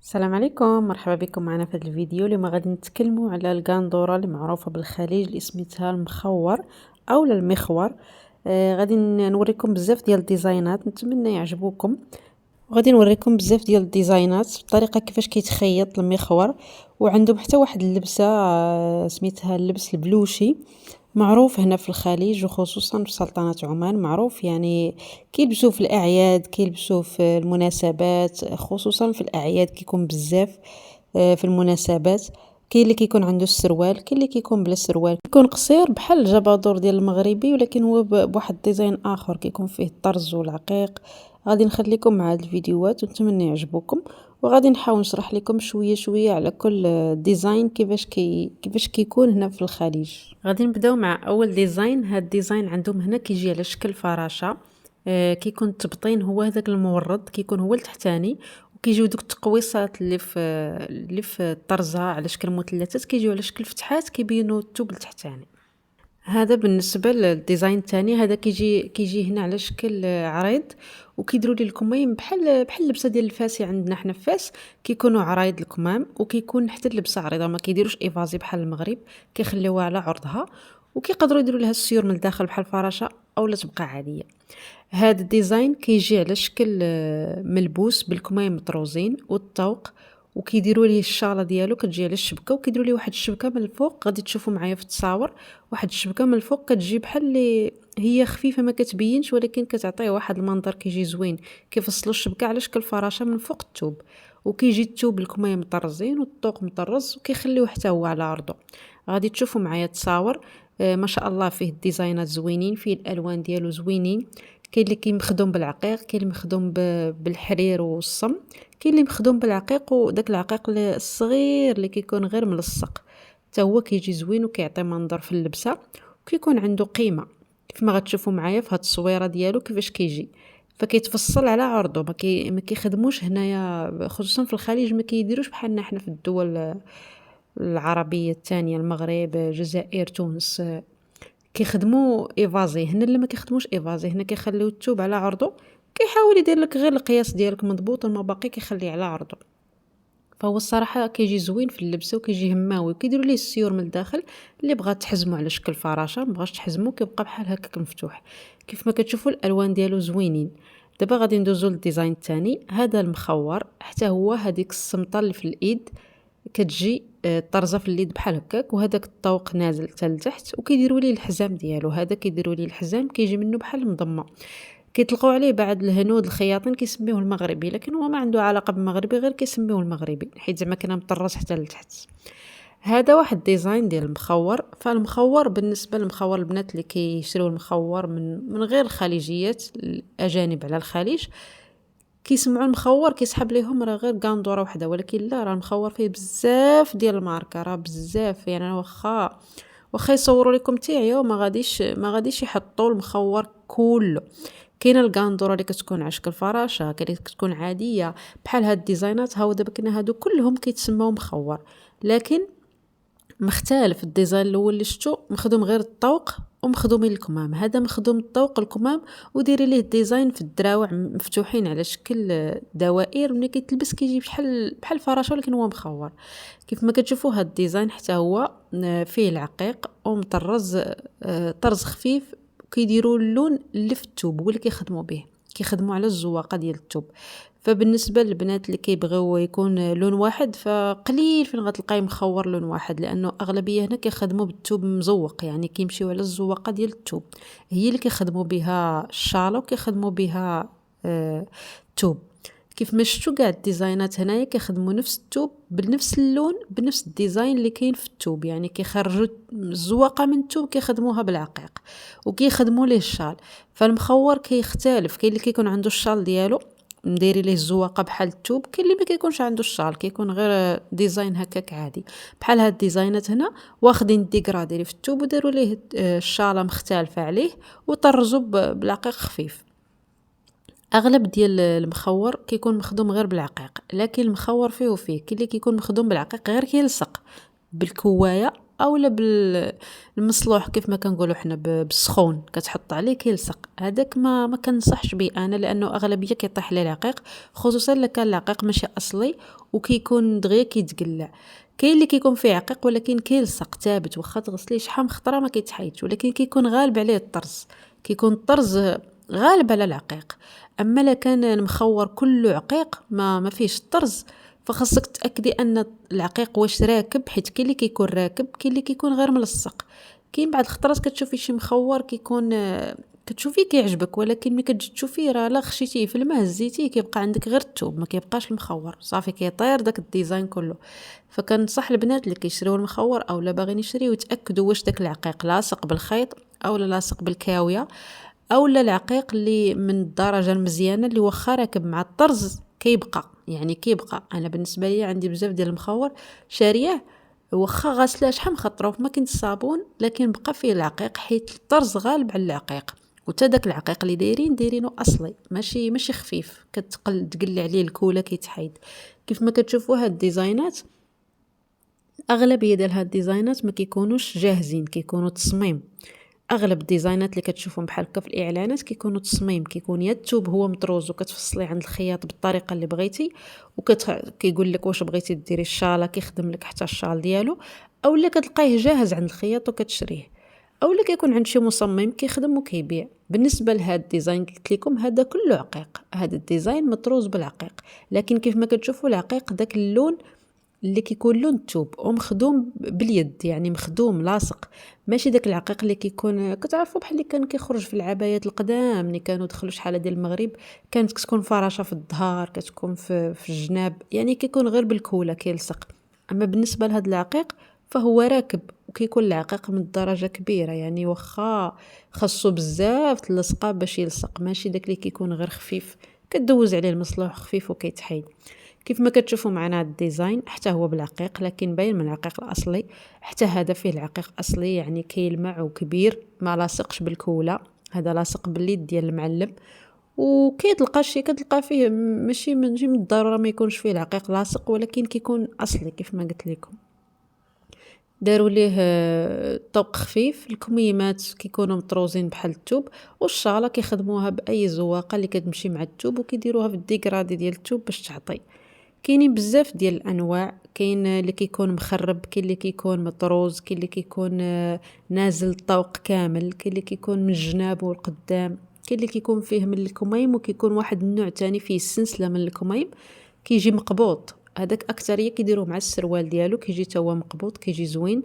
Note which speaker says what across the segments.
Speaker 1: السلام عليكم، مرحبا بكم معنا في هذا الفيديو. اليوم غادي نتكلموا على القندوره اللي معروفه بالخليج اللي سميتها المخور او المخور. غادي نوريكم بزاف ديال الديزاينات، نتمنى يعجبوكم. وغادي نوريكم بزاف ديال الديزاينات بالطريقه كيفاش كيتخيط المخور. وعندهم حتى واحد اللبسه سميتها اللبس البلوشي، معروف هنا في الخليج وخصوصا في سلطنة عمان. معروف يعني كيلبسوه في الأعياد، كيلبسوه في المناسبات، خصوصا في الأعياد كيكون بزاف في المناسبات. كاين اللي كيكون عنده السروال، كاين اللي كيكون بلا سروال، كيكون قصير بحال الجبادور ديال المغربي، ولكن هو بواحد ديزاين اخر كيكون فيه الطرز والعقيق. غادي نخليكم مع هاد الفيديوهات ونتمنى يعجبوكم، وغادي نحاول نشرح لكم شويه شويه على كل ديزاين كيفاش كيكون هنا في الخليج. غادي نبداو مع اول ديزاين. هاد الديزاين عندهم هنا كيجي على شكل فراشه. كيكون التبطين هو هذاك المورد، كيكون هو التحتاني، وكيجيو دوك التقويصات اللي في الطرزه على شكل مثلثات، كيجيو على شكل فتحات كيبينوا الثوب التحتاني. هذا بالنسبه للديزاين الثاني. هذا كيجي هنا على شكل عريض، وكيديروا ليه الكميم بحال اللبسه ديال الفاسي. عندنا حنا في فاس كيكونوا عرايض الكمام، وكيكون حتى اللبسه عريضه، ما كيديروش ايفازي بحال المغرب، كيخليوها على عرضها، وكيقدروا يديروا لها السيور من الداخل بحال الفراشه اولا تبقى عاديه. هذا الديزاين كيجي على شكل ملبوس بالكميم مطروزين والطوق، وكيديروا ليه الشاله ديالو كتجي على الشبكه، وكيديروا ليه واحد الشبكه من الفوق. غادي تشوفوا معايا في التصاور واحد الشبكه من الفوق كتجي بحال اللي هي خفيفه ما كتبينش، ولكن كتعطيه واحد المنظر كيجي زوين. كيفصلوا الشبكه على شكل فراشه من فوق الثوب، وكيجي الثوب الكميم مطرزين والطوق مطرز، وكيخليوه حتى هو على عرضه. غادي تشوفوا معايا التصاور. ما شاء الله فيه الديزاينات زوينين، فيه الالوان ديالو زوينين. كاين اللي مخدوم بالعقيق، كاين اللي مخدوم بالحرير والصم، كاين اللي مخدوم بالعقيق وداك العقيق الصغير اللي كيكون غير ملصق، حتى هو كيجي زوين وكيعطي منظر في اللبسه، وكيكون عنده قيمه كيف ما غتشوفوا معايا في هاد التصويره ديالو كيفاش كيجي. فكيتفصل على عرضه، ما كيخدموش هنايا خصوصا في الخليج، ما كيديروش بحالنا حنا في الدول العربيه الثانيه، المغرب، الجزائر، تونس. كيخدموا ايفازي. هنا اللي ما كيخدموش ايفازي، هنا كيخليو الثوب على عرضه، كيحاول يدير لك غير القياس ديالك مضبوط، وما باقي كيخليه على عرضه. فهو الصراحه كيجي زوين في اللبسه، وكيجي هماوي، وكيديروا ليه السيور من الداخل. اللي بغات تحزمو على شكل فراشه، ما بغاش تحزمو كيبقى بحال هكاك مفتوح. كيف ما كتشوفوا الالوان ديالو زوينين. دابا غادي ندوزو للديزاين الثاني. هذا المخور حتى هو هذيك السمطه اللي في الايد كتجي طرزه في اليد بحال هكاك، وهذاك الطوق نازل حتى لتحت، وكيديروا ليه الحزام ديالو. هذا كيديروا ليه الحزام كيجي منه بحال المضمه، كيطلقوا عليه بعض الهنود الخياطين كيسميوه المغربي، لكن هو ما عنده علاقه بالمغربي، غير كيسميوه المغربي حيت زعما كان مطرز حتى لتحت. هذا واحد ديزاين ديال المخور. فالمخور بالنسبه للمخور، البنات اللي كيشريو المخور من غير الخليجيات، الاجانب على الخليج، كيسمعوا المخور كيسحب ليهم راه غير قندوره وحده، ولكن لا، راه المخور فيه بزاف ديال الماركه، راه بزاف. يعني واخا يصوروا لكم تعيا، ما غاديش يحطوا المخور كله. كاينه القندوره اللي كتكون على شكل فراشه، كاينه اللي كتكون عاديه بحال هاد الديزاينات. هاو دابا كنا هادو كلهم كيتسموا مخور، لكن مختلف. الديزاين الاول اللي شفتو مخدوم غير الطوق ومخدومين الكمام، هذا مخدوم الطوق الكمام، وديري ليه الديزاين في الدراوع مفتوحين على شكل دوائر. ملي كيتلبس كيجي بحال فراشه، ولكن هو مخور. كيف ما كتشوفوا هاد الديزاين حتى هو فيه العقيق ومطرز طرز خفيف. كيديروا اللون اللي في الثوب هو اللي كيخدموا به، كيخدموا على الزواقه ديال الثوب. فبالنسبه للبنات اللي كيبغيو يكون لون واحد، فقليل فين غتلقاي مخور لون واحد، لانه اغلبيه هنا كيخدموا بالثوب مزوق، يعني كيمشيو على الزواقه ديال الثوب، هي اللي كيخدموا بها الشاله وكيخدموا بها الثوب. كيف ما شفتوا كاع الديزاينات هنايا كيخدموا نفس الثوب بنفس اللون بنفس الديزاين اللي كاين في الثوب، يعني كيخرجوا الزواقه من الثوب كيخدموها بالعقيق وكيخدموا ليه الشال. فالمخور كيختلف، كاين اللي كيكون عنده الشال ديالو مديري ليه الزواقه بحال الثوب، كاين اللي ما كيكونش عنده الشال، كيكون غير ديزاين هكاك عادي. بحال هاد الديزاينات هنا واخدين الديكراديري اللي في الثوب وداروا ليه الشاله مختلفه عليه، وطرزوا بالعقيق خفيف. اغلب ديال المخور كيكون مخدوم غير بالعقيق، لكن المخور فيه وفيه. كاين اللي كيكون مخدوم بالعقيق غير كيلصق بالكوايه اولا بالمصلوح كيف ما كنقولوا حنا بالسخون كتحط عليه كيلصق. هذاك ما كنصحش به انا، لانه اغلبيه كيطيح ليه العقيق، خصوصا الا كان العقيق ماشي اصلي وكيكون دغيا كيتقلع. كاين اللي كيكون فيه عقيق ولكن كيلصق ثابت، واخا تغسليه شحال من خطره ما كيتحيدش، ولكن كيكون غالب عليه الطرز، كيكون الطرز غالب على العقيق. اما الا كان المخور كله عقيق ما فيش الطرز، فخاصك تاكدي ان العقيق واش راكب، حيت كاين اللي كيكون راكب، كاين اللي كيكون غير ملصق. كاين بعض الخطرات كتشوفي شي مخور كيكون كتشوفيه كيعجبك، ولكن ملي كتجي تشوفيه راه لا خشيتيه في الماء هزيتيه كيبقى عندك غير الثوب، ما كيبقاش المخور، صافي كيطير داك الديزاين كله. فكنصح البنات اللي كيشريو المخور او لا باغيين يشريو يتاكدوا واش داك العقيق لاصق بالخيط او لاصق بالكاويه، او العقيق اللي من الدرجه المزيانه اللي واخا راكب مع الطرز كيبقى، يعني كيبقى. انا بالنسبه لي عندي بزاف ديال المخور شارياه واخا غاسلاه شحال من خطره في ماكينه الصابون، لكن بقى فيه العقيق حيت الطرز غالب على العقيق. وتا داك العقيق اللي دايرينه اصلي، ماشي خفيف تقل عليه الكوله كيتحيد. كيف ما كتشوفوا هاد الديزاينات، اغلبيه ديال هاد الديزاينات ما كيكونوش جاهزين، كيكونوا تصميم. اغلب الديزاينات اللي كتشوفهم بحال هكا في الاعلانات كيكونوا تصميم، كيكون يا الثوب هو مطروز وكتفصلي عند الخياط بالطريقه اللي بغيتي، كيقول لك واش بغيتي ديري الشاله كيخدم لك حتى الشال ديالو، اولا كتلقايه جاهز عند الخياط وكتشريه، اولا كيكون عند شي مصمم كيخدم وكيبيع. بالنسبه لهاد الديزاين قلت لكم هذا كله عقيق، هذا الديزاين مطروز بالعقيق، لكن كيف ما كتشوفوا العقيق داك اللون اللي كيكون لون الثوب ومخدوم باليد، يعني مخدوم لاصق، ماشي داك العقيق اللي كيكون كتعرفوا بحال اللي كان كيخرج في العبايات القدام اللي كانوا دخلوا شحال ديال المغرب، كانت كتكون فراشه في الظهر، كتكون في الجناب، يعني كيكون غير بالكوله كيلصق. اما بالنسبه لهذا العقيق فهو راكب، وكيكون العقيق من الدرجه كبيره، يعني واخا خاصو بزاف تلصقه باش يلصق، ماشي داك اللي كيكون غير خفيف كدوز عليه المصلوح خفيف وكيتحيد. كيف ما كتشوفوا معنا هذا الديزاين حتى هو بالعقيق، لكن باين من العقيق الاصلي، حتى هذا فيه العقيق اصلي، يعني كيلمع وكبير، ما لاصقش بالكوله، هذا لاصق باليد ديال المعلم. كتلقى فيه ماشي من الضروره ما يكونش فيه العقيق لاصق، ولكن كيكون اصلي كيف ما قلت لكم. داروا ليه طوق خفيف، الكميمات كيكونوا مطروزين بحال الثوب، والشاله كيخدموها باي زواقه اللي كتمشي مع الثوب وكيديروها في الديكرادي ديال الثوب باش تعطي. كاينين بزاف ديال الانواع، كاين اللي كيكون مخرب، كاين اللي كيكون مطروز، كاين اللي كيكون نازل الطوق كامل، كاين اللي كيكون من الجناب والقدام، كاين اللي كيكون فيه من الكميم، وكيكون واحد النوع تاني فيه السلسله من الكميم كيجي مقبوط، هذاك اكثريه كيديروه مع السروال ديالو كيجي تا هو مقبوط كيجي زوين.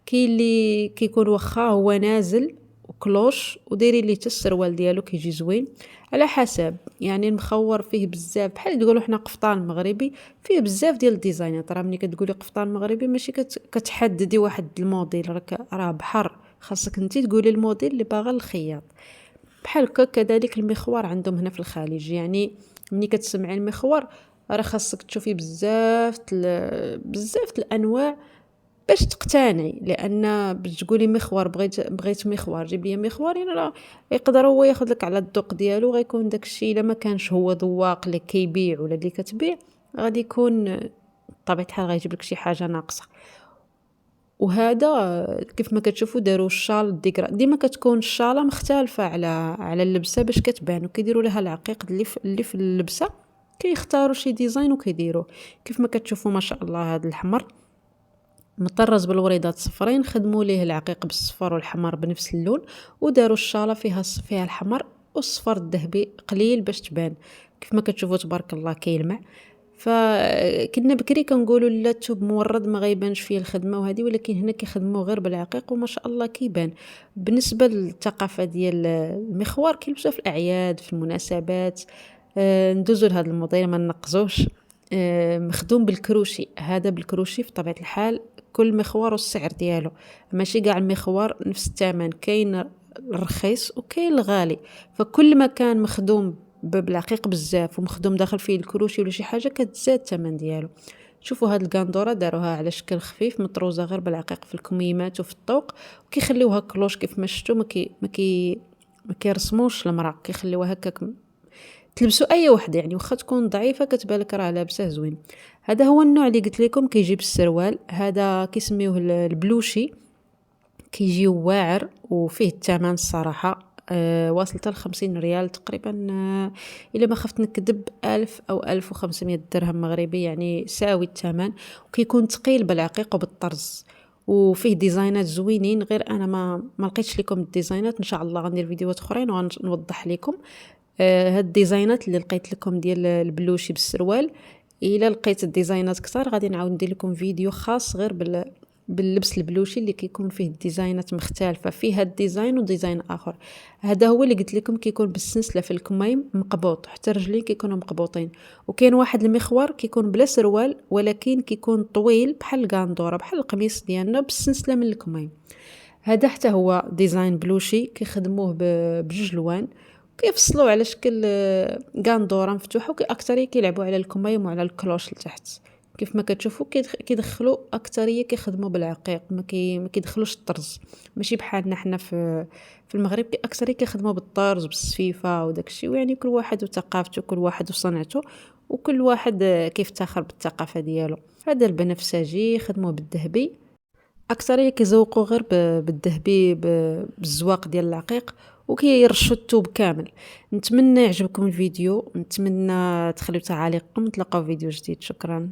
Speaker 1: كاين اللي كيكون واخا هو نازل وكلوش ودايرين ليه حتى السروال ديالو كيجي زوين، على حسب. يعني المخور فيه بزاف، بحال تقولوا حنا قفطان مغربي فيه بزاف ديال الديزاينات. راه ملي كتقولي قفطان مغربي ماشي كتحددي واحد الموديل، راه بحر، خاصك انت تقولي الموديل اللي باغا الخياط. بحال هكا كذلك المخور عندهم هنا في الخليج، يعني ملي كتسمعي المخور راه خاصك تشوفي بزاف الانواع باش تقتنعي، لان باش تقولي مخور بغيت مخور جيب لي مخور، يعني راه يقدر هو ياخذ لك على الذوق ديالو، غيكون داكشي الا ما كانش هو ذواق اللي كيبيع ولا اللي كتبيع، غادي يكون بطبيعه الحال غيجيب لك شي حاجه ناقصه. وهذا كيف ما كتشوفوا داروا الشال ديما كتكون الشاله مختلفه على اللبسه باش كتبان، وكيديروا لها العقيق اللي في اللبسه، كيختاروا شي ديزاين وكيديروه. كيف ما كتشوفوا ما شاء الله هذا الحمر مطرز بالوريدات صفرين، خدموا ليه العقيق بالصفر والحمر بنفس اللون، وداروا الشاله فيها الحمر والصفر الذهبي قليل باش تبان. كيف ما كتشوفوا تبارك الله كيلمع. فكنا بكري كنقولوا لا الثوب مورد ما غيبانش فيه الخدمه وهذه، ولكن هنا كيخدموا غير بالعقيق وما شاء الله كيبان. بالنسبه للثقافه ديال المخوار كيلبسوه في الاعياد في المناسبات. ندوزو لهذا الموديل ما ننقزوش. مخدوم بالكروشي، هذا بالكروشي في طبيعه الحال كل مخوار والسعر ديالو، ماشي كاع المخوار نفس الثمن، كاين الرخيص وكاين الغالي، فكل ما كان مخدوم بالعقيق بزاف ومخدوم داخل فيه الكروشي ولا شي حاجه كتزاد الثمن ديالو. شوفوا هاد القندوره داروها على شكل خفيف مطروزه غير بالعقيق في الكميمات وفي الطوق، وكيخليوها كلوش كيف ما شفتوا، ما كيرسموش المرا، كيخليوها هكاك تلبسوا اي وحده، يعني واخا تكون ضعيفه كتبان لك راه لابسه زوين. هذا هو النوع اللي قلت لكم كيجي بالسروال، هذا كيسميوه البلوشي، كيجي واعر وفيه الثمن الصراحة واصل حتى ل50 ريال تقريبا، الا ما خفت نكذب 1000 او 1500 درهم مغربي، يعني ساوي الثمن. وكيكون ثقيل بالعقيق وبالطرز، وفيه ديزاينات زوينين. غير انا ما لقيتش لكم الديزاينات، ان شاء الله غندير فيديوهات اخرين ونوضح لكم هاد الديزاينات اللي لقيت لكم ديال البلوشي بالسروال. الا لقيت الديزاينات كثار غادي نعاود ندير لكم فيديو خاص غير باللبس البلوشي اللي كيكون فيه ديزاينات مختلفه، فيه هاد الديزاين وديزاين اخر. هذا هو اللي قلت لكم كيكون بالسلسله في الكميم مقبوط، حتى رجلين كيكونوا مقبوطين. وكاين واحد المخور كيكون بلا سروال ولكن كيكون طويل بحال الكاندوره، بحال القميص ديالنا بالسلسله من الكميم. هذا حتى هو ديزاين بلوشي كيخدموه بجوج لوان، كيفصلوا على شكل غاندوره مفتوحه، واكثريه كيلعبوا على الكميم وعلى الكلوش لتحت. كيف ما كتشوفوا كيدخلوا اكثريه كيخدموا بالعقيق، ما كيدخلوش الطرز، ماشي بحالنا حنا في المغرب اكثريه كيخدموا بالطرز بالسفيفه وداكشي. ويعني كل واحد وثقافته، كل واحد وصنعته، وكل واحد كيفتخر بالثقافه ديالو. هذا البنفسجي خدموه بالذهبي، اكثريه كيزوقوا غير بالذهبي بالزواق ديال العقيق، وكيرشوا الثوب كامل. نتمنى يعجبكم الفيديو، نتمنى تخليو تعاليقكم، نتلاقاو في فيديو جديد. شكرا.